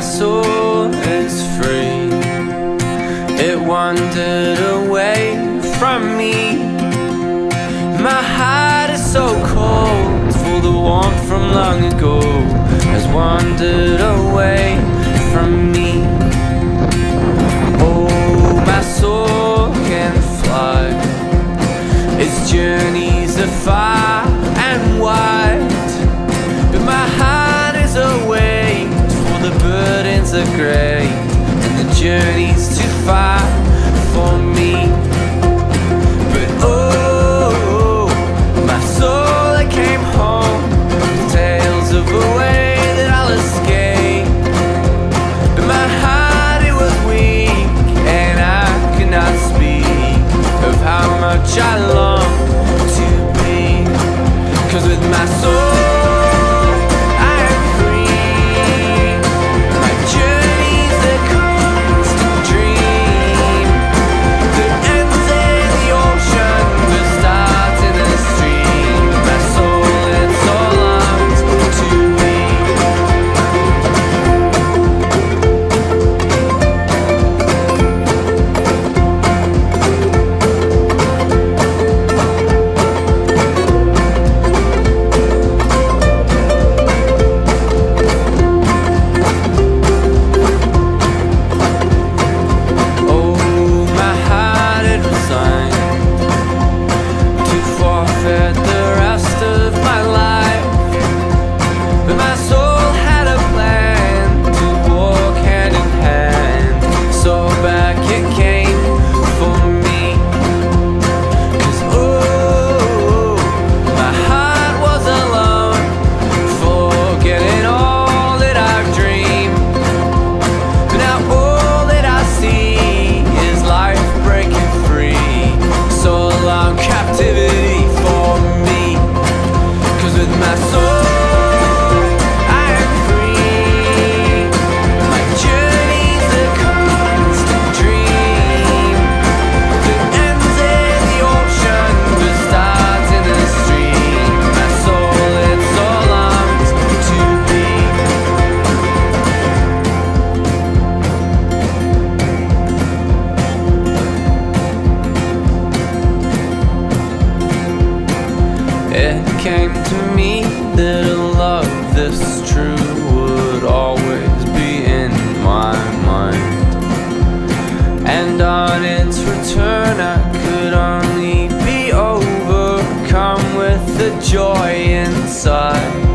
soul is free. It wandered away from me. My heart is so cold, for the warmth from long ago has wandered away from me. Oh, my soul can fly. Its journeys are far and wide, but my heart is away, for the burdens are great and the journey's too far for me. But oh, my soul, I came home with tales of a way that I'll escape. But my heart, it was weak, and I could not speak of how much I long to be. 'Cause with my soul came to me that a love this true would always be in my mind, and on its return I could only be overcome with the joy inside.